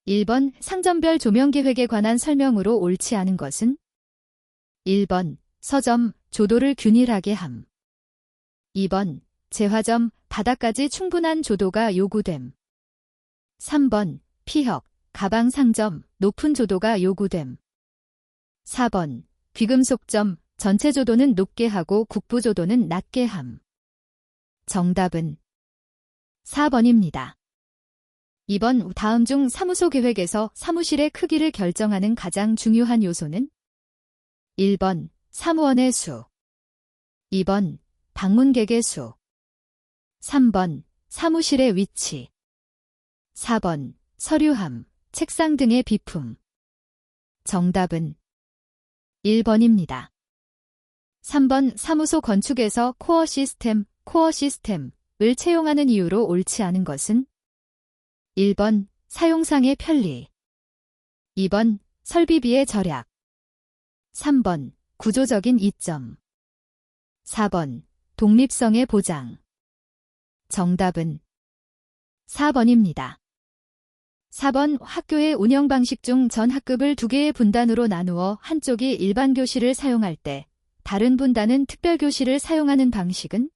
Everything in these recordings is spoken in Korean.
1번 상점별 조명계획에 관한 설명으로 옳지 않은 것은 1번 서점, 조도를 균일하게 함. 2번 재화점, 바닥까지 충분한 조도가 요구됨. 3번 피혁, 가방 상점, 높은 조도가 요구됨. 4번 귀금속점, 전체 조도는 높게 하고 국부 조도는 낮게 함. 정답은 4번입니다. 2번 다음 중 사무소 계획에서 사무실의 크기를 결정하는 가장 중요한 요소는 1번 사무원의 수, 2번 방문객의 수, 3번 사무실의 위치, 4번 서류함, 책상 등의 비품. 정답은 1번입니다. 3번 사무소 건축에서 코어 시스템을 채용하는 이유로 옳지 않은 것은 1번 사용상의 편리, 2번 설비비의 절약, 3번 구조적인 이점, 4번 독립성의 보장. 정답은 4번입니다. 4번 학교의 운영 방식 중 전 학급을 2개의 분단으로 나누어 한쪽이 일반 교실을 사용할 때 다른 분단은 특별 교실을 사용하는 방식은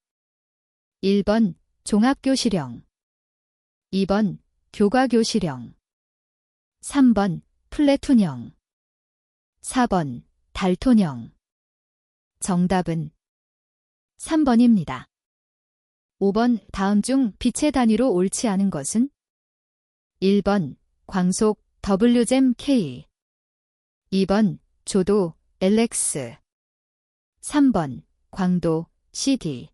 1번 종합교실형, 2번 교과교실형, 3번 플래툰형, 4번 달톤형. 정답은 3번입니다. 5번 다음 중 빛의 단위로 옳지 않은 것은 1번 광속 WGEM K, 2번 조도 LX, 3번 광도 CD,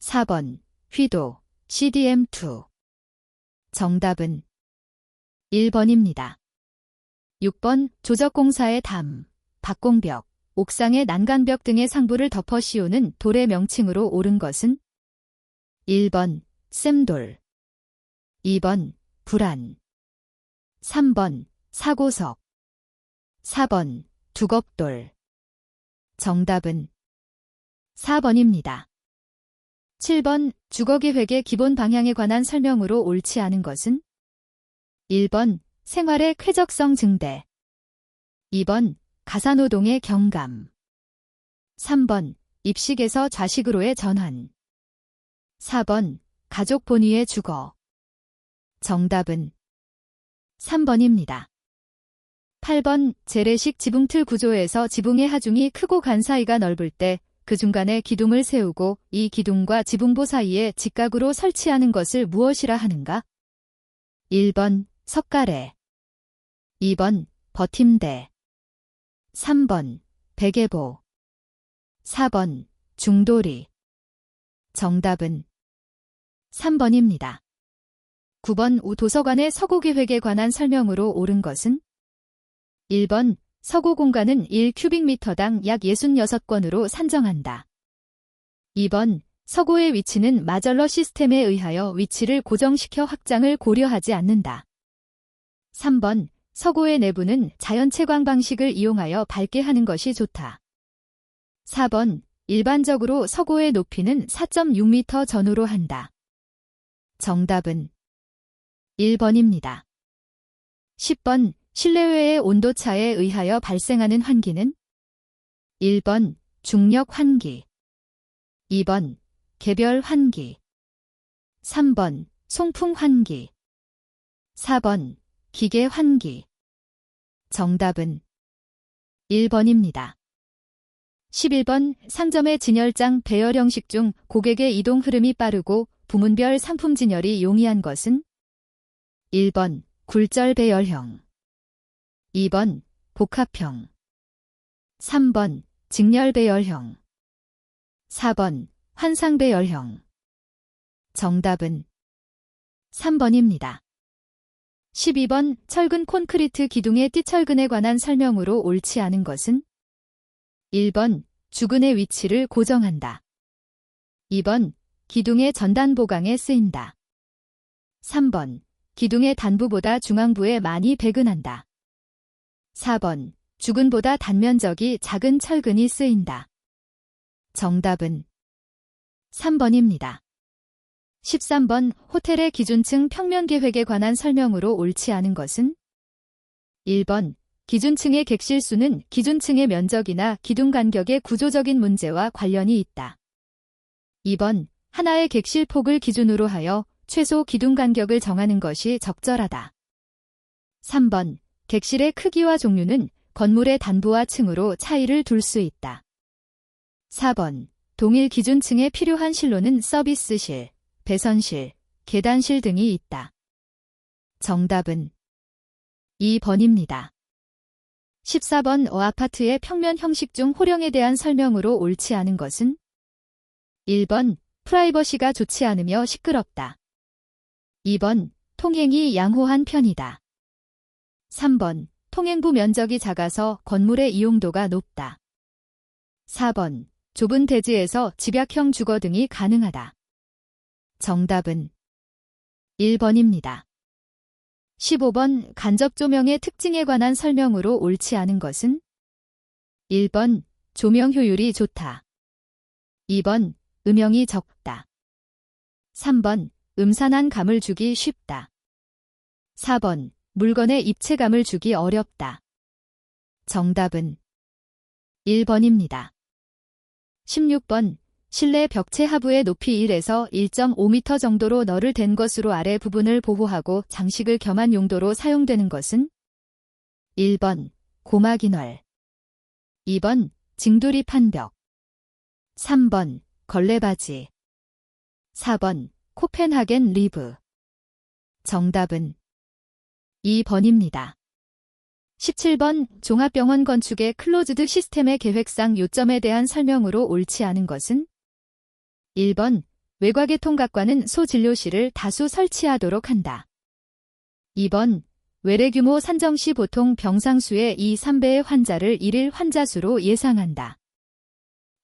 4번 휘도 CDM2. 정답은 1번입니다. 6번 조적공사의 담, 박공벽, 옥상의 난간벽 등의 상부를 덮어 씌우는 돌의 명칭으로 옳은 것은 1번 쌤돌, 2번 불안, 3번 사고석, 4번 두겁돌. 정답은 4번입니다. 7번 주거계획의 기본 방향에 관한 설명으로 옳지 않은 것은 1번 생활의 쾌적성 증대, 2번 가사노동의 경감, 3번 입식에서 좌식으로의 전환, 4번 가족 본위의 주거. 정답은 3번입니다. 8번 재래식 지붕틀 구조에서 지붕의 하중이 크고 간 사이가 넓을 때 그 중간에 기둥을 세우고 이 기둥과 지붕보 사이에 직각으로 설치하는 것을 무엇이라 하는가? 1번 석가래, 2번 버팀대, 3번 베개보, 4번 중도리. 정답은 3번입니다. 9번 도서관의 서고계획에 관한 설명으로 옳은 것은 1번 서고 공간은 1큐빅미터당 약 66권으로 산정한다. 2번 서고의 위치는 마절러 시스템에 의하여 위치를 고정시켜 확장을 고려하지 않는다. 3번 서고의 내부는 자연채광 방식을 이용하여 밝게 하는 것이 좋다. 4번 일반적으로 서고의 높이는 4.6m 전후로 한다. 정답은 1번입니다. 10번 실내외의 온도차에 의하여 발생하는 환기는 1번 중력 환기, 2번 개별 환기, 3번 송풍 환기, 4번 기계 환기. 정답은 1번입니다. 11번 상점의 진열장 배열 형식 중 고객의 이동 흐름이 빠르고 부문별 상품 진열이 용이한 것은 1번 굴절 배열형, 2번 복합형, 3번 직렬 배열형, 4번 환상 배열형. 정답은 3번입니다. 12번 철근 콘크리트 기둥의 띠철근에 관한 설명으로 옳지 않은 것은 1번 주근의 위치를 고정한다. 2번 기둥의 전단 보강에 쓰인다. 3번 기둥의 단부보다 중앙부에 많이 배근한다. 4번 주근보다 단면적이 작은 철근이 쓰인다. 정답은 3번입니다. 13번 호텔의 기준층 평면 계획에 관한 설명으로 옳지 않은 것은 1번 기준층의 객실 수는 기준층의 면적이나 기둥 간격의 구조적인 문제와 관련이 있다. 2번 하나의 객실 폭을 기준으로 하여 최소 기둥 간격을 정하는 것이 적절하다. 3번 객실의 크기와 종류는 건물의 단부와 층으로 차이를 둘 수 있다. 4번 동일 기준층에 필요한 실로는 서비스실, 배선실, 계단실 등이 있다. 정답은 2번입니다. 14번 아파트의 평면 형식 중 호령에 대한 설명으로 옳지 않은 것은 1번 프라이버시가 좋지 않으며 시끄럽다. 2번 통행이 양호한 편이다. 3번 통행부 면적이 작아서 건물의 이용도가 높다. 4번 좁은 대지에서 집약형 주거 등이 가능하다. 정답은 1번입니다. 15번 간접 조명의 특징에 관한 설명으로 옳지 않은 것은 1번 조명 효율이 좋다. 2번 음영이 적다. 3번 음산한 감을 주기 쉽다. 4번 물건의 입체감을 주기 어렵다. 정답은 1번입니다. 16번 실내 벽체 하부의 높이 1에서 1.5m 정도로 널을 댄 것으로 아래 부분을 보호하고 장식을 겸한 용도로 사용되는 것은 1번 고막이 널, 2번 징두립한 벽, 3번 걸레바지, 4번 코펜하겐 리브. 정답은 2번입니다. 17번 종합병원 건축의 클로즈드 시스템의 계획상 요점에 대한 설명으로 옳지 않은 것은 1번 외곽의 통각과는 소진료실을 다수 설치하도록 한다. 2번 외래 규모 산정 시 보통 병상수의 2, 3배의 환자를 1일 환자 수로 예상한다.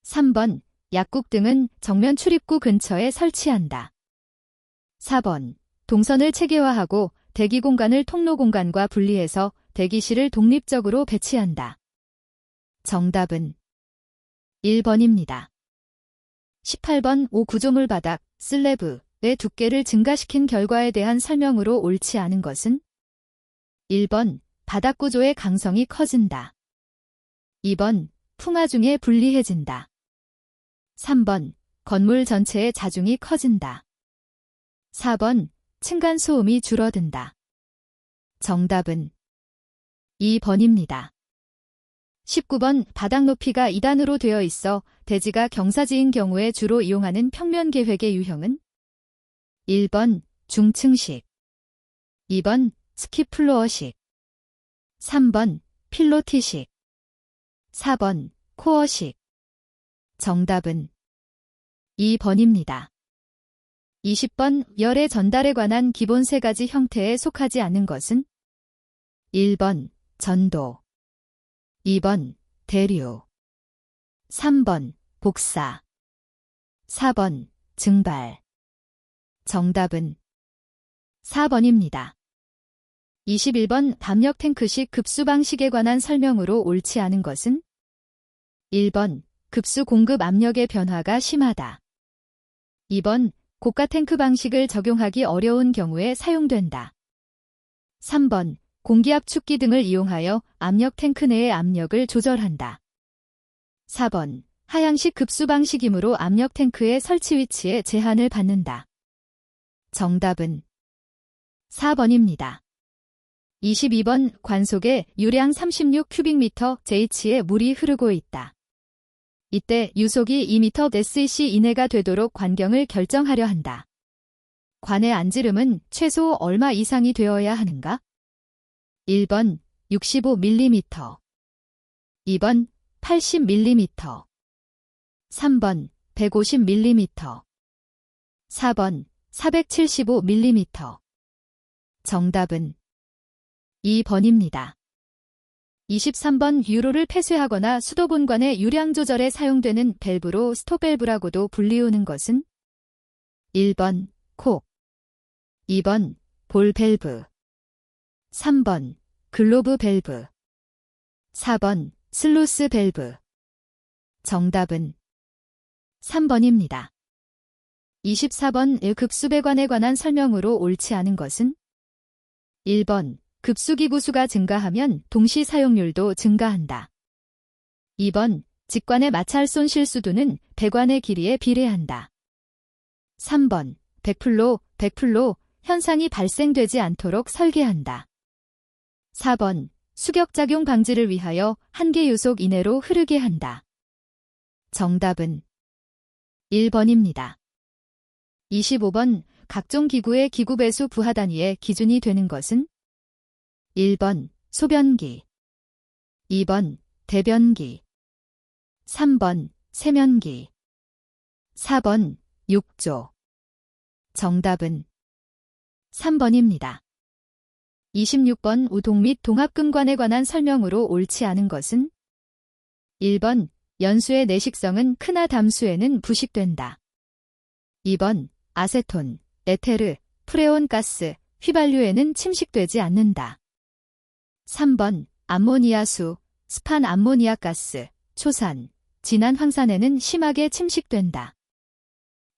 3번 약국 등은 정면 출입구 근처에 설치한다. 4번 동선을 체계화하고 대기 공간을 통로 공간과 분리해서 대기실을 독립적으로 배치한다. 정답은 1번입니다. 18번 5구조물 바닥, 슬래브의 두께를 증가시킨 결과에 대한 설명으로 옳지 않은 것은 1번 바닥 구조의 강성이 커진다. 2번 풍화 중에 불리해진다. 3번 건물 전체의 자중이 커진다. 4번 층간 소음이 줄어든다. 정답은 2번입니다. 19번 바닥 높이가 2단으로 되어 있어 대지가 경사지인 경우에 주로 이용하는 평면 계획의 유형은 1번 중층식, 2번 스키플로어식, 3번 필로티식, 4번 코어식. 정답은 2번입니다. 20번 열의 전달에 관한 기본 세 가지 형태에 속하지 않는 것은 1번 전도, 2번 대류, 3번 복사, 4번 증발. 정답은 4번입니다. 21번 담력 탱크식 급수 방식에 관한 설명으로 옳지 않은 것은 1번 급수 공급 압력의 변화가 심하다. 2번 고가 탱크 방식을 적용하기 어려운 경우에 사용된다. 3번 공기압 축기 등을 이용하여 압력 탱크 내의 압력을 조절한다. 4번 하향식 급수 방식이므로 압력 탱크의 설치 위치에 제한을 받는다. 정답은 4번입니다. 22번 관속에 유량 36큐빅미터 JH의 물이 흐르고 있다. 이때 유속이 2m SEC 이내가 되도록 관경을 결정하려 한다. 관의 안지름은 최소 얼마 이상이 되어야 하는가? 1번 65mm, 2번 80mm, 3번 150mm, 4번 475mm. 정답은 2번입니다. 23번 유로를 폐쇄하거나 수도본관의 유량 조절에 사용되는 밸브로 스톱밸브라고도 불리우는 것은 1번 콕, 2번 볼 밸브, 3번 글로브 밸브, 4번 슬루스 밸브. 정답은 3번입니다. 24번 급수배관에 관한 설명으로 옳지 않은 것은 1번 급수기구 수가 증가하면 동시 사용률도 증가한다. 2번 직관의 마찰손 실수도는 배관의 길이에 비례한다. 3번 100% 현상이 발생되지 않도록 설계한다. 4번 수격작용 방지를 위하여 한계 요속 이내로 흐르게 한다. 정답은 1번입니다. 25번 각종 기구의 기구 배수 부하 단위의 기준이 되는 것은 1번 소변기, 2번 대변기, 3번 세면기, 4번 욕조. 정답은 3번입니다. 26번 우동 및 동합금관에 관한 설명으로 옳지 않은 것은 1번 연수의 내식성은 크나 담수에는 부식된다. 2번 아세톤, 에테르, 프레온 가스, 휘발유에는 침식되지 않는다. 3번 암모니아수, 스판 암모니아 가스, 초산, 진한 황산에는 심하게 침식된다.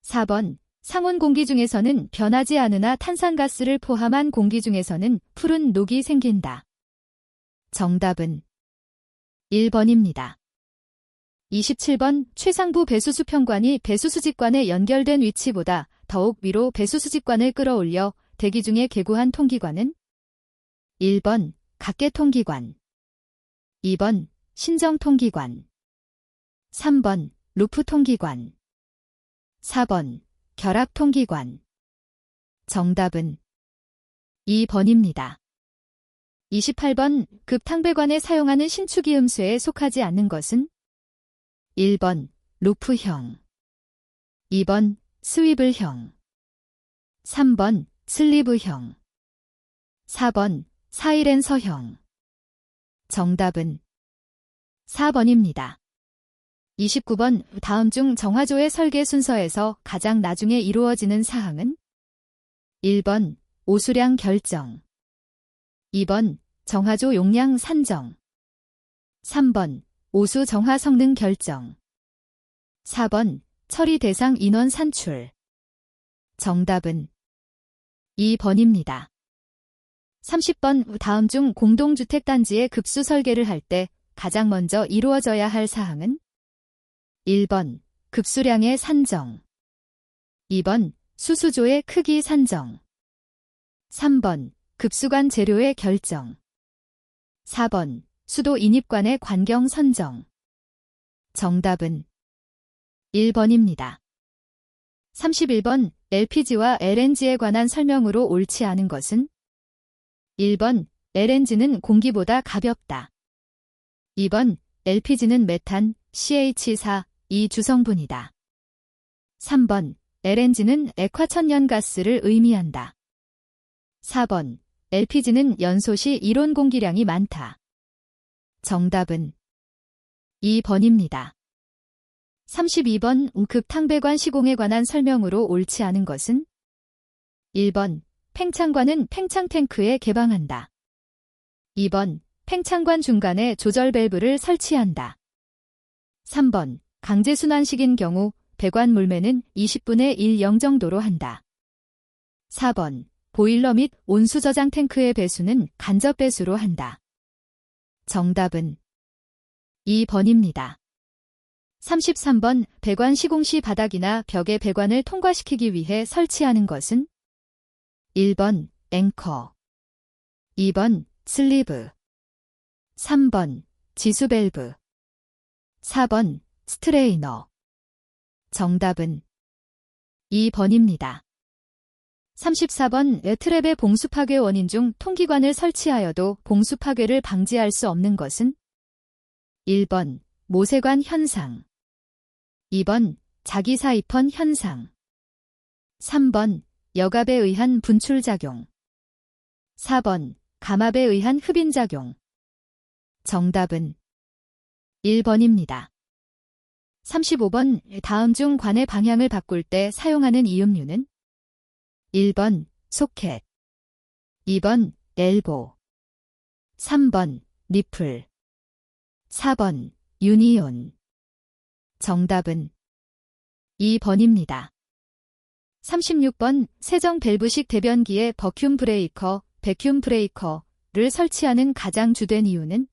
4번 상온 공기 중에서는 변하지 않으나 탄산가스를 포함한 공기 중에서는 푸른 녹이 생긴다. 정답은 1번입니다. 27번 최상부 배수수평관이 배수수직관에 연결된 위치보다 더욱 위로 배수수직관을 끌어올려 대기 중에 개구한 통기관은 1번 각계통기관, 2번 신정통기관, 3번 루프통기관, 4번 결합통기관. 정답은 2번입니다. 28번 급탕배관에 사용하는 신축이 음수에 속하지 않는 것은 1번 루프형, 2번 스위블형, 3번 슬리브형, 4번 사이렌서형. 정답은 4번입니다. 29번 다음 중 정화조의 설계 순서에서 가장 나중에 이루어지는 사항은 1번 오수량 결정, 2번 정화조 용량 산정, 3번 오수 정화 성능 결정, 4번 처리 대상 인원 산출. 정답은 2번입니다. 30번 다음 중 공동주택단지의 급수 설계를 할 때 가장 먼저 이루어져야 할 사항은 1번 급수량의 산정, 2번 수수조의 크기 산정, 3번 급수관 재료의 결정, 4번 수도 인입관의 관경 선정. 정답은 1번입니다. 31번 LPG와 LNG에 관한 설명으로 옳지 않은 것은 1번 LNG는 공기보다 가볍다. 2번 LPG는 메탄, CH4, 이 주성분이다. 3번 LNG는 액화천연가스를 의미한다. 4번 LPG는 연소 시 이론 공기량이 많다. 정답은 2번입니다. 32번 급탕배관 시공에 관한 설명으로 옳지 않은 것은 1번 팽창관은 팽창탱크에 개방한다. 2번 팽창관 중간에 조절 밸브를 설치한다. 3번 강제순환식인 경우 배관 물매는 20분의 1영 정도로 한다. 4번 보일러 및 온수 저장 탱크의 배수는 간접 배수로 한다. 정답은 2번입니다. 33번 배관 시공 시 바닥이나 벽에 배관을 통과시키기 위해 설치하는 것은 1번 앵커, 2번 슬리브, 3번 지수 밸브, 4번 스트레이너. 정답은 2번입니다. 34번 트랩의 봉수 파괴 원인 중 통기관을 설치하여도 봉수 파괴를 방지할 수 없는 것은 1번 모세관 현상, 2번 자기사입헌 현상, 3번 여갑에 의한 분출작용, 4번 감압에 의한 흡인작용. 정답은 1번입니다. 35번 다음 중 관의 방향을 바꿀 때 사용하는 이음류는 1번 소켓, 2번 엘보, 3번 니플, 4번 유니온. 정답은 2번입니다. 36번 세정 밸브식 대변기에 버큐um 브레이커, 백큐um 브레이커를 설치하는 가장 주된 이유는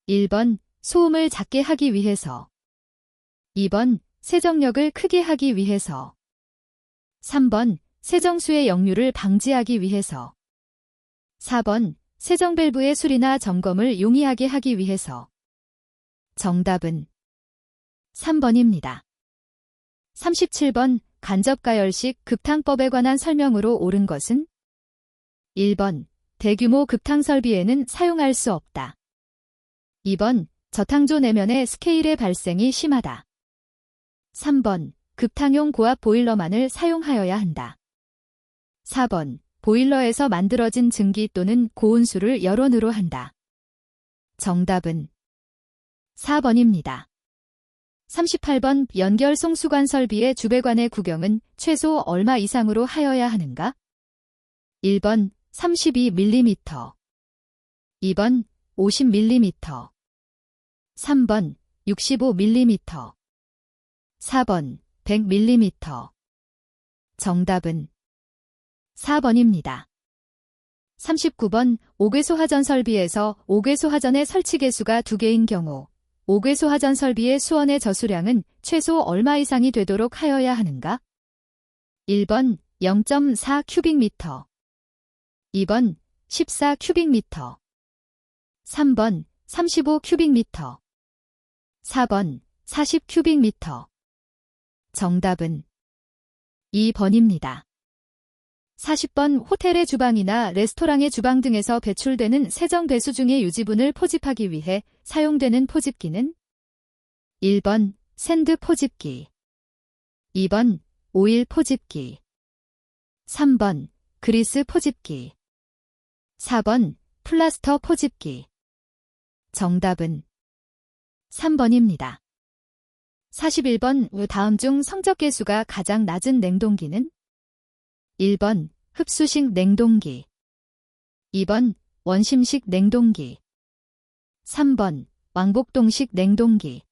1번 소음을 작게 하기 위해서 2번 세정력을 크게 하기 위해서 3번 세정수의 역류를 방지하기 위해서 4번 세정 밸브의 수리나 점검을 용이하게 하기 위해서 정답은 3번입니다. 37번 간접가열식 급탕법에 관한 설명으로 옳은 것은 1번 대규모 급탕 설비에는 사용할 수 없다. 2번 저탕조 내면의 스케일의 발생이 심하다. 3번 급탕용 고압 보일러만을 사용하여야 한다. 4번 보일러에서 만들어진 증기 또는 고온수를 열원으로 한다. 정답은 4번입니다. 38번 연결 송수관 설비의 주배관의 구경은 최소 얼마 이상으로 하여야 하는가? 1번 32mm 2번 50mm 3번 65mm 4번 100mm 정답은 4번입니다. 39번 5궤소 하전 설비에서 5궤소 하전의 설치 개수가 2개인 경우 5궤소 하전 설비의 수원의 저수량은 최소 얼마 이상이 되도록 하여야 하는가? 1번 0.4 큐빅미터 2번 14 큐빅미터 3번 35 큐빅미터 4번 40 큐빅미터 정답은 2번입니다. 40번 호텔의 주방이나 레스토랑의 주방 등에서 배출되는 세정 배수 중의 유지분을 포집하기 위해 사용되는 포집기는 1번 샌드 포집기 2번 오일 포집기 3번 그리스 포집기 4번 플라스터 포집기 정답은 3번입니다. 41번 다음 중 성적 개수가 가장 낮은 냉동기는 1번 흡수식 냉동기 2번 원심식 냉동기 3번 왕복동식 냉동기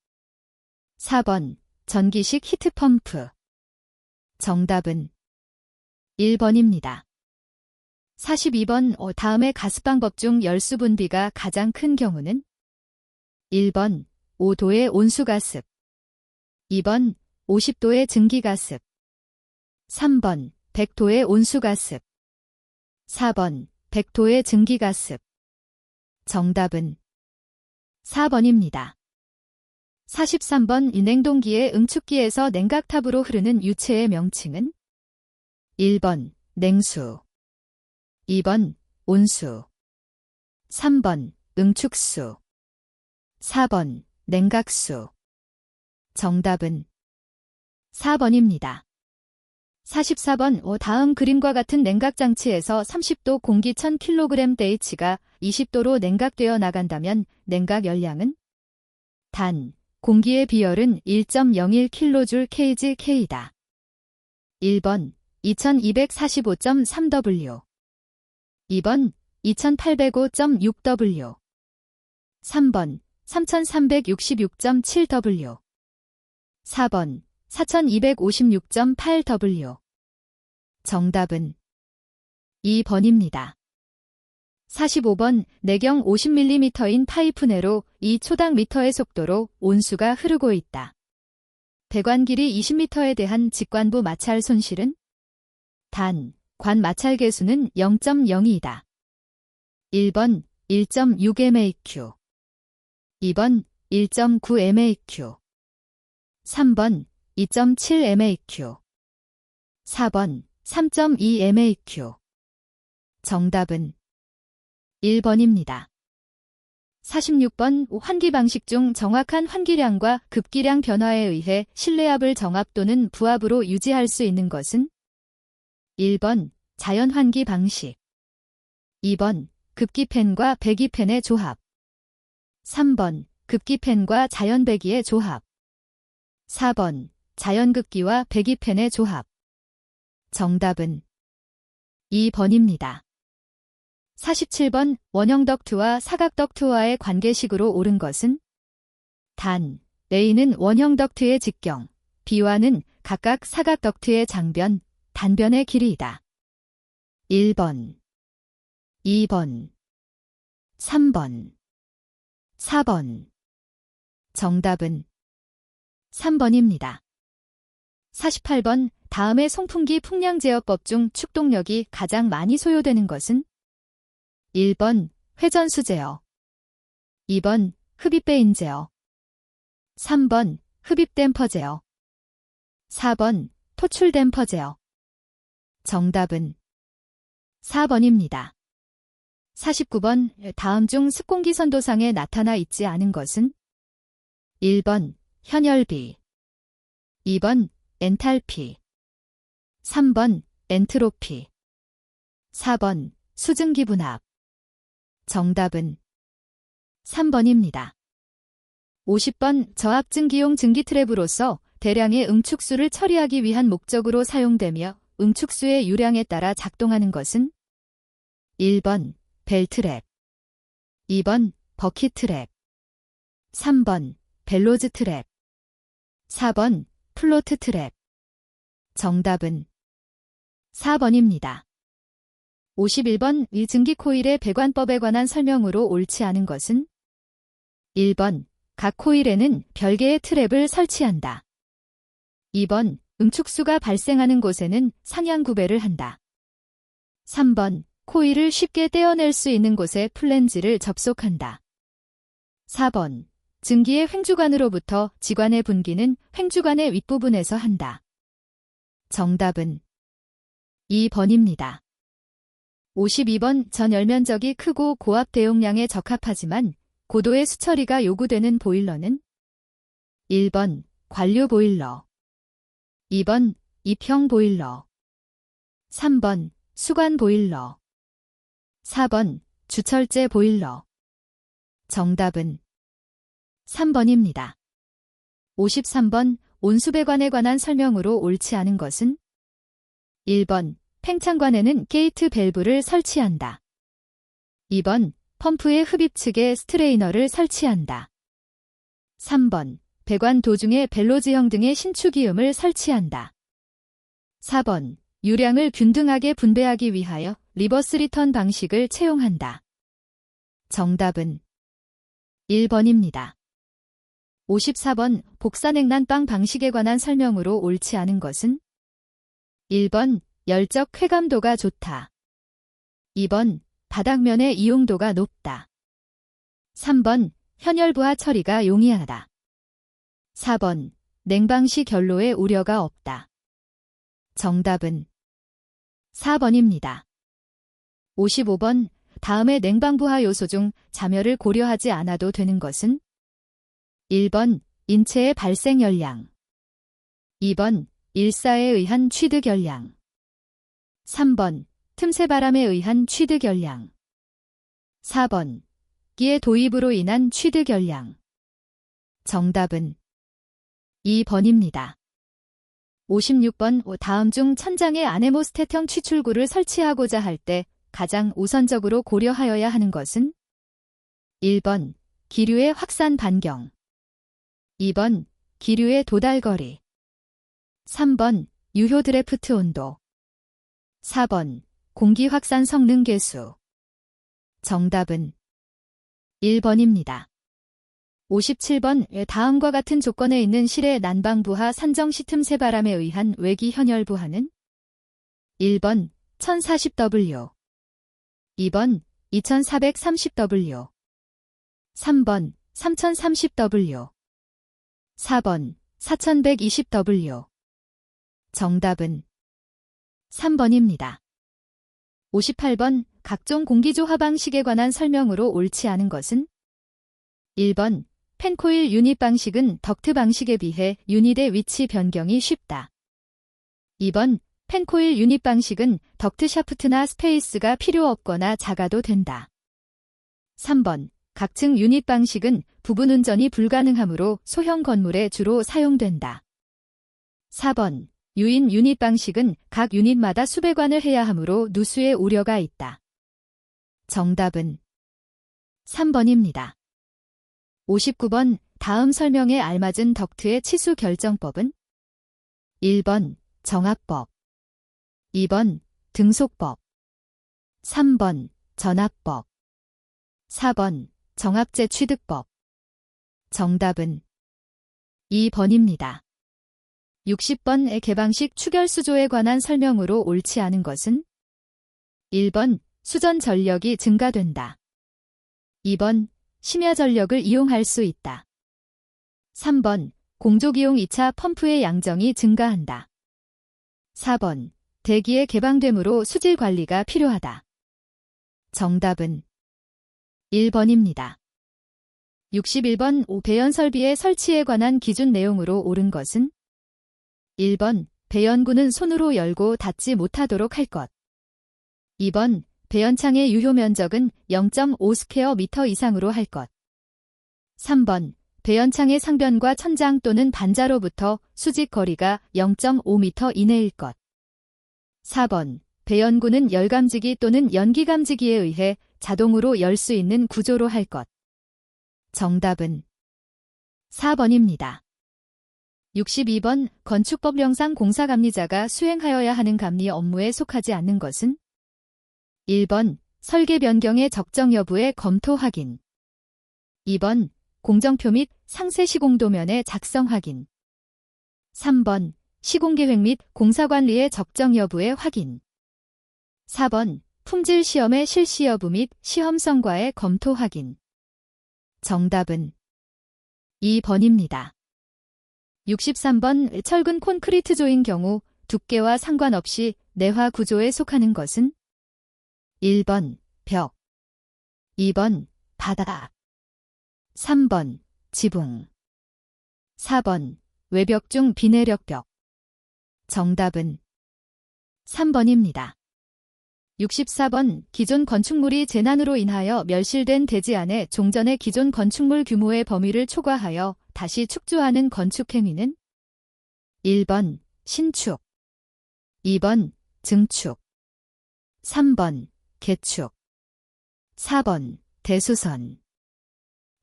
4번 전기식 히트펌프 정답은 1번입니다. 42번 다음의 가습방법 중 열수 분비가 가장 큰 경우는 1번 5도의 온수가습 2번 50도의 증기가습 3번 100도의 온수가습 4번 100도의 증기가습 정답은 4번입니다. 43번 냉동기의 응축기에서 냉각탑으로 흐르는 유체의 명칭은 1번 냉수 2번 온수 3번 응축수 4번 냉각수 정답은 4번입니다. 44번 다음 그림과 같은 냉각장치에서 30도 공기 1000kg/H가 20도로 냉각되어 나간다면 냉각 열량은 단, 공기의 비열은 1.01kJ/kgK다. 1번 2245.3W 2번 2805.6W 3번 3366.7W 4번 4256.8W 정답은 2번입니다. 45번 내경 50mm인 파이프 내로 2초당 미터의 속도로 온수가 흐르고 있다. 배관 길이 20m에 대한 직관부 마찰 손실은 단, 관 마찰 개수는 0.02이다. 1번 1.6 MAQ 2번 1.9 MAQ 3번 2.7 MAQ 4번 3.2 MAQ 정답은 1번입니다. 46번 환기 방식 중 정확한 환기량과 급기량 변화에 의해 실내압을 정압 또는 부압으로 유지할 수 있는 것은 1번 자연 환기 방식 2번 급기팬과 배기팬의 조합 3번 급기팬과 자연 배기의 조합 4번 자연급기와 배기팬의 조합 정답은 2번입니다. 47번 원형 덕트와 사각 덕트와의 관계식으로 옳은 것은 단, A는 원형 덕트의 직경, B와는 각각 사각 덕트의 장변, 단변의 길이이다. 1번, 2번, 3번, 4번. 정답은 3번입니다. 48번, 다음의 송풍기 풍량제어법 중 축동력이 가장 많이 소요되는 것은? 1번, 회전수 제어. 2번, 흡입배인 제어. 3번, 흡입댐퍼 제어. 4번, 토출 댐퍼 제어. 정답은 4번입니다. 49번, 다음 중 습공기 선도상에 나타나 있지 않은 것은? 1번, 현열비. 2번, 엔탈피. 3번, 엔트로피. 4번, 수증기분압. 정답은 3번입니다. 50번, 저압증기용 증기트랩으로서 대량의 응축수를 처리하기 위한 목적으로 사용되며 응축수의 유량에 따라 작동하는 것은? 1번, 벨트랩. 2번, 버킷트랩. 3번, 벨로즈트랩. 4번, 플로트트랩. 정답은 4번입니다. 51번, 이 증기코일의 배관법에 관한 설명으로 옳지 않은 것은? 1번, 각 코일에는 별개의 트랩을 설치한다. 2번, 응축수가 발생하는 곳에는 상향 구배를 한다. 3번, 코일을 쉽게 떼어낼 수 있는 곳에 플랜지를 접속한다. 4번, 증기의 횡주관으로부터 지관의 분기는 횡주관의 윗부분에서 한다. 정답은 2번입니다. 52번, 전 열면적이 크고 고압 대용량에 적합하지만 고도의 수처리가 요구되는 보일러는? 1번, 관류 보일러. 2번, 입형 보일러. 3번, 수관 보일러. 4번, 주철제 보일러. 정답은 3번입니다. 53번, 온수배관에 관한 설명으로 옳지 않은 것은? 1번, 팽창관에는 게이트 밸브를 설치한다. 2번, 펌프의 흡입 측에 스트레이너를 설치한다. 3번, 배관 도중에 벨로즈형 등의 신축이음을 설치한다. 4번, 유량을 균등하게 분배하기 위하여 리버스 리턴 방식을 채용한다. 정답은 1번입니다. 54번, 복사냉난방 방식에 관한 설명으로 옳지 않은 것은? 1번, 열적 쾌감도가 좋다. 2번, 바닥면의 이용도가 높다. 3번, 현열부하 처리가 용이하다. 4번, 냉방시 결로에 우려가 없다. 정답은 4번입니다. 55번, 다음의 냉방부하 요소 중 자멸을 고려하지 않아도 되는 것은? 1번, 인체의 발생 열량. 2번, 일사에 의한 취득 열량. 3번, 틈새 바람에 의한 취득 열량. 4번, 기의 도입으로 인한 취득 열량. 정답은 2번입니다. 56번, 다음 중 천장에 아네모스텟형 취출구를 설치하고자 할 때 가장 우선적으로 고려하여야 하는 것은? 1번, 기류의 확산 반경. 2번, 기류의 도달거리. 3번, 유효 드래프트 온도. 4번, 공기 확산 성능 계수. 정답은 1번입니다. 57번, 다음과 같은 조건에 있는 실의 난방부하 산정 시 틈새 바람에 의한 외기 현열 부하는? 1번, 1040W. 2번, 2430W. 3번, 3030W. 4번, 4120W. 정답은 3번입니다. 58번, 각종 공기조화 방식에 관한 설명으로 옳지 않은 것은? 1번, 펜코일 유닛 방식은 덕트 방식에 비해 유닛의 위치 변경이 쉽다. 2번, 펜코일 유닛 방식은 덕트 샤프트나 스페이스가 필요 없거나 작아도 된다. 3번, 각층 유닛 방식은 부분 운전이 불가능하므로 소형 건물에 주로 사용된다. 4번, 유인 유닛 방식은 각 유닛마다 수배관을 해야 하므로 누수의 우려가 있다. 정답은 3번입니다. 59번, 다음 설명에 알맞은 덕트의 치수 결정법은? 1번, 정압법. 2번 등속법. 3번 전압법. 4번 정합제 취득법. 정답은 2번입니다. 60번의 개방식 추결수조에 관한 설명으로 옳지 않은 것은 1번 수전 전력이 증가된다. 2번 심야 전력을 이용할 수 있다. 3번 공조기용 2차 펌프의 양정이 증가한다. 4번 대기의 개방됨으로 수질 관리가 필요하다. 정답은 1번입니다. 61번 배연 설비의 설치에 관한 기준 내용으로 옳은 것은 1번 배연구는 손으로 열고 닫지 못하도록 할 것. 2번 배연창의 유효 면적은 0.5 스퀘어 미터 이상으로 할 것. 3번 배연창의 상변과 천장 또는 반자로부터 수직 거리가 0.5 미터 이내일 것. 4번 배연구는 열감지기 또는 연기감지기에 의해 자동으로 열 수 있는 구조로 할 것. 정답은 4번입니다. 62번 건축법령상 공사감리자가 수행하여야 하는 감리 업무에 속하지 않는 것은 1번 설계 변경의 적정 여부의 검토 확인. 2번 공정표 및 상세 시공도면의 작성 확인. 3번 시공계획 및 공사관리의 적정 여부의 확인. 4번 품질 시험의 실시 여부 및 시험성과의 검토 확인. 정답은 2번입니다. 63번 철근 콘크리트 조인 경우 두께와 상관없이 내화 구조에 속하는 것은 1번 벽, 2번 바닥, 3번 지붕, 4번 외벽 중 비내력 벽. 정답은 3번입니다. 64번 기존 건축물이 재난으로 인하여 멸실된 대지 안에 종전의 기존 건축물 규모의 범위를 초과하여 다시 축조하는 건축 행위는 1번 신축, 2번 증축, 3번 개축, 4번 대수선.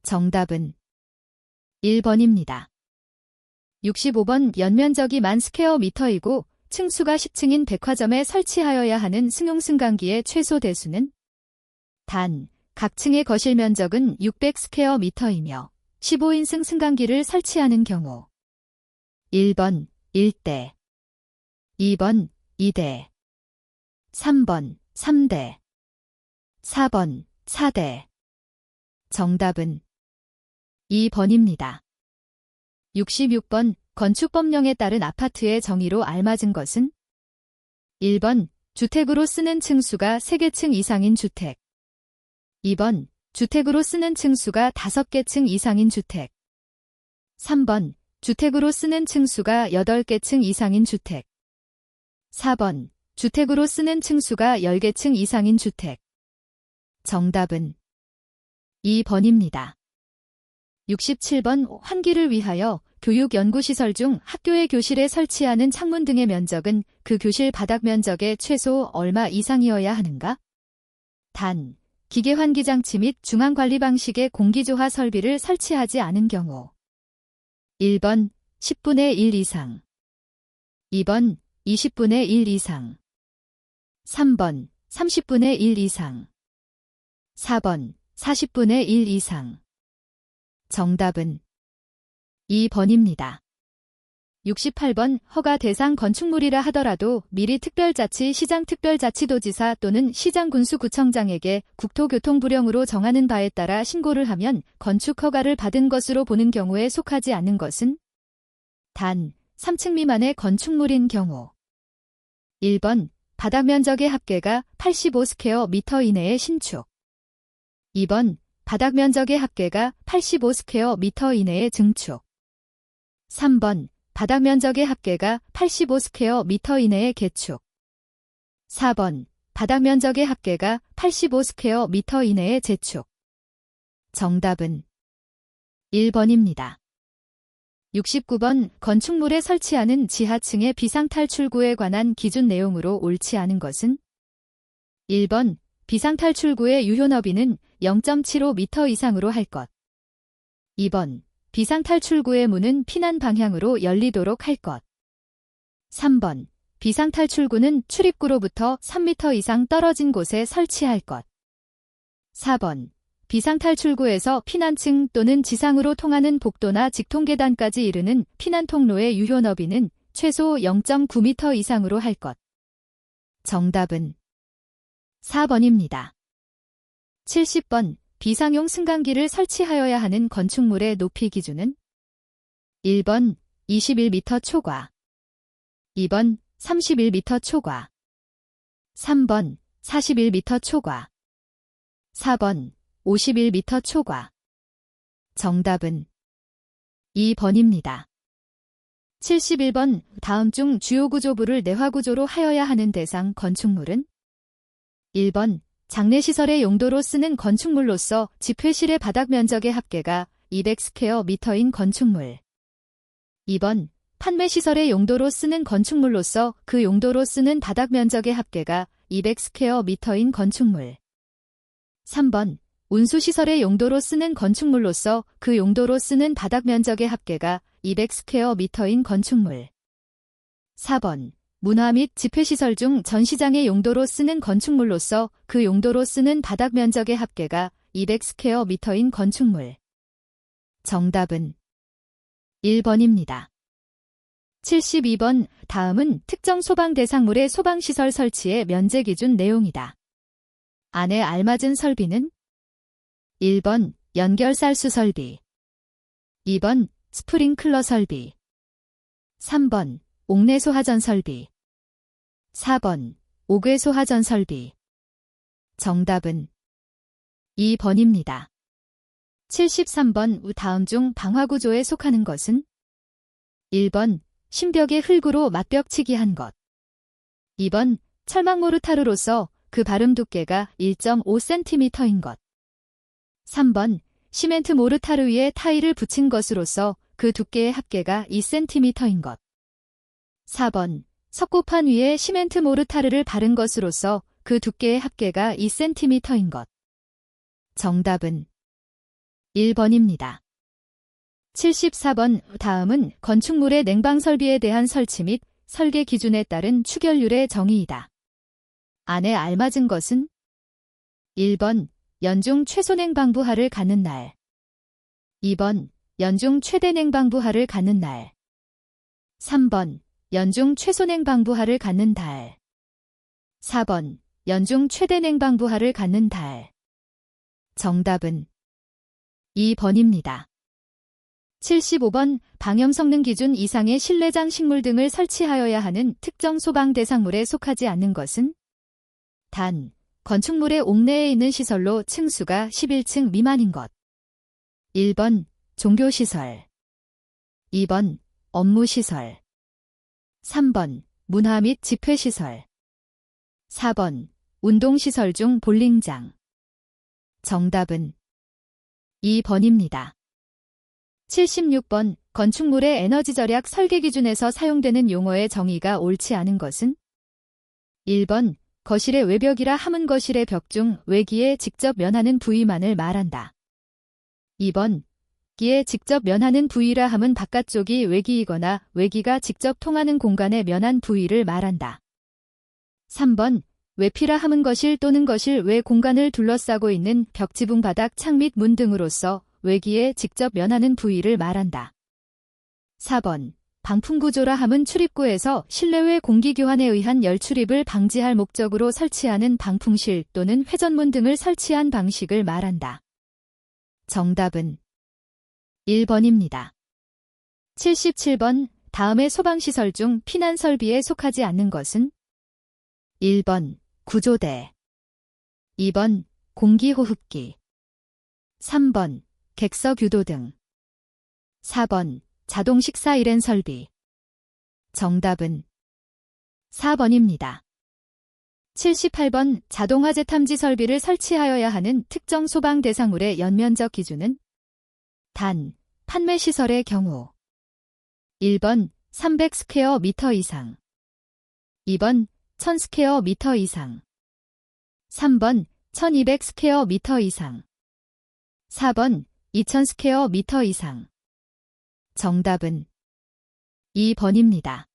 정답은 1번입니다. 65번 연면적이 10,000 스퀘어 미터이고 층수가 10층인 백화점에 설치하여야 하는 승용 승강기의 최소 대수는 단 각 층의 거실 면적은 600 스퀘어 미터이며 15인승 승강기를 설치하는 경우 1번 1대, 2번 2대, 3번 3대, 4번 4대. 정답은 2번입니다. 66번 건축법령에 따른 아파트의 정의로 알맞은 것은 1번 주택으로 쓰는 층수가 3개 층 이상인 주택. 2번 주택으로 쓰는 층수가 5개 층 이상인 주택. 3번 주택으로 쓰는 층수가 8개 층 이상인 주택. 4번 주택으로 쓰는 층수가 10개 층 이상인 주택. 정답은 2번입니다. 67번 환기를 위하여 교육연구시설 중 학교의 교실에 설치하는 창문 등의 면적은 그 교실 바닥 면적의 최소 얼마 이상이어야 하는가? 단, 기계환기장치 및 중앙관리 방식의 공기조화 설비를 설치하지 않은 경우 1번 10분의 1 이상, 2번 20분의 1 이상, 3번 30분의 1 이상, 4번 40분의 1 이상. 정답은 2번입니다. 68번 허가 대상 건축물이라 하더라도 미리 특별자치 시장 특별자치도지사 또는 시장군수구청장에게 국토교통부령으로 정하는 바에 따라 신고를 하면 건축 허가를 받은 것으로 보는 경우에 속하지 않는 것은 단 3층 미만의 건축물인 경우 1번 바닥 면적의 합계가 85 스퀘어 미터 이내의 신축. 2번 바닥 면적의 합계가 85 스퀘어 미터 이내의 증축. 3번 바닥 면적의 합계가 85 스퀘어 미터 이내의 개축. 4번 바닥 면적의 합계가 85 스퀘어 미터 이내의 재축. 정답은 1번입니다. 69번 건축물에 설치하는 지하층의 비상탈출구에 관한 기준 내용으로 옳지 않은 것은 1번 비상탈출구의 유효 너비는 0.75m 이상으로 할 것. 2번 비상탈출구의 문은 피난 방향으로 열리도록 할 것. 3번 비상탈출구는 출입구로부터 3m 이상 떨어진 곳에 설치할 것. 4번. 비상탈출구에서 피난층 또는 지상으로 통하는 복도나 직통계단까지 이르는 피난통로의 유효 너비는 최소 0.9m 이상으로 할 것. 정답은 4번입니다. 70번. 비상용 승강기를 설치하여야 하는 건축물의 높이 기준은 1번 21m 초과, 2번 31m 초과, 3번 41m 초과, 4번 51m 초과. 정답은 2번입니다. 71번. 다음 중 주요 구조부를 내화구조로 하여야 하는 대상 건축물은 1번 장례시설의 용도로 쓰는 건축물로서 집회실의 바닥 면적의 합계가 200스퀘어미터인 건축물. 2번 판매시설의 용도로 쓰는 건축물로서 그 용도로 쓰는 바닥 면적의 합계가 200스퀘어미터인 건축물. 3번 운수시설의 용도로 쓰는 건축물로서 그 용도로 쓰는 바닥 면적의 합계가 200스퀘어미터인 건축물. 4번 문화 및 집회시설 중 전시장의 용도로 쓰는 건축물로서 그 용도로 쓰는 바닥 면적의 합계가 200스퀘어미터인 건축물. 정답은 1번입니다. 72번. 다음은 특정 소방 대상물의 소방시설 설치의 면제 기준 내용이다. 안에 알맞은 설비는 1번 연결쌀수 설비, 2번 스프링클러 설비, 3번 옥내소하전 설비, 4번 옥외소하전 설비. 정답은 2번입니다. 73번. 다음 중 방화구조에 속하는 것은 1번 신벽에 흙으로 맞벽치기 한 것, 2번 철망모르타르로서 그 바름 두께가 1.5cm인 것, 3번 시멘트 모르타르 위에 타일을 붙인 것으로서 그 두께의 합계가 2cm인 것, 4번 석고판 위에 시멘트 모르타르를 바른 것으로서 그 두께의 합계가 2cm인 것. 정답은 1번입니다. 74번. 다음은 건축물의 냉방 설비에 대한 설치 및 설계 기준에 따른 추결률의 정의이다. 안에 알맞은 것은 1번 연중 최소 냉방부하를 갖는 날, 2번 연중 최대 냉방부하를 갖는 날, 3번 연중 최소 냉방부하를 갖는 달, 4번 연중 최대 냉방부하를 갖는 달. 정답은 2번입니다. 75번. 방염 성능 기준 이상의 실내장 식물 등을 설치하여야 하는 특정 소방 대상물에 속하지 않는 것은 단 건축물의 옥내에 있는 시설로 층수가 11층 미만인 것. 1번 종교시설, 2번 업무시설, 3번 문화 및 집회시설, 4번 운동시설 중 볼링장. 정답은 2번입니다. 76번. 건축물의 에너지 절약 설계 기준에서 사용되는 용어의 정의가 옳지 않은 것은 1번 거실의 외벽이라 함은 거실의 벽 중 외기에 직접 면하는 부위만을 말한다. 2번 기에 직접 면하는 부위라 함은 바깥쪽이 외기이거나 외기가 직접 통하는 공간에 면한 부위를 말한다. 3번 외피라 함은 거실 또는 거실 외 공간을 둘러싸고 있는 벽 지붕 바닥 창 및 문 등으로서 외기에 직접 면하는 부위를 말한다. 4번 방풍구조라 함은 출입구에서 실내외 공기교환에 의한 열출입을 방지할 목적으로 설치하는 방풍실 또는 회전문 등을 설치한 방식을 말한다. 정답은 1번입니다. 77번. 다음의 소방시설 중 피난 설비에 속하지 않는 것은 1번 구조대, 2번 공기호흡기, 3번 객석유도 등, 4번 자동 식사 일행 설비. 정답은 4번입니다. 78번. 자동화재 탐지 설비를 설치하여야 하는 특정 소방 대상물의 연면적 기준은 단 판매시설의 경우 1번 300스퀘어미터 이상, 2번 1000스퀘어미터 이상, 3번 1200스퀘어미터 이상, 4번 2000스퀘어미터 이상. 정답은 2번입니다.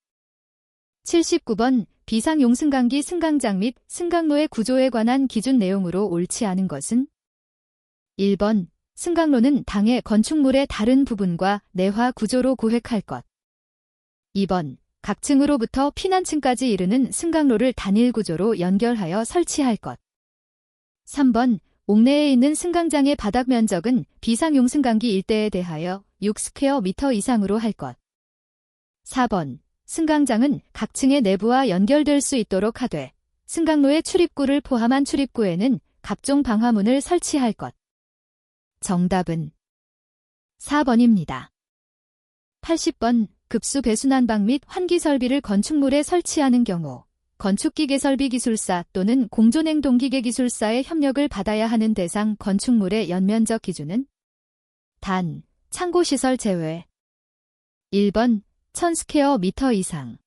79번 비상용승강기 승강장 및 승강로의 구조에 관한 기준 내용으로 옳지 않은 것은 1번 승강로는 당해 건축물의 다른 부분과 내화 구조로 구획할 것. 2번 각 층으로부터 피난층까지 이르는 승강로를 단일 구조로 연결하여 설치할 것. 3번 옥내에 있는 승강장의 바닥 면적은 비상용승강기 일대에 대하여 6스퀘어미터 이상으로 할 것. 4번 승강장은 각 층의 내부와 연결될 수 있도록 하되 승강로의 출입구를 포함한 출입구에는 각종 방화문을 설치할 것. 정답은 4번입니다. 80번 급수 배수난방 및 환기 설비를 건축물에 설치하는 경우 건축기계설비기술사 또는 공존행동기계기술사의 협력을 받아야 하는 대상 건축물의 연면적 기준은 단, 창고시설 제외. 1번 1000스퀘어미터 이상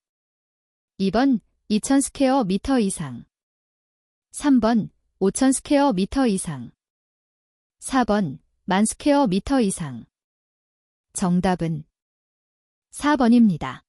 2번 2000스퀘어미터 이상 3번 5000스퀘어미터 이상 4번 10,000스퀘어미터 이상 정답은 4번입니다.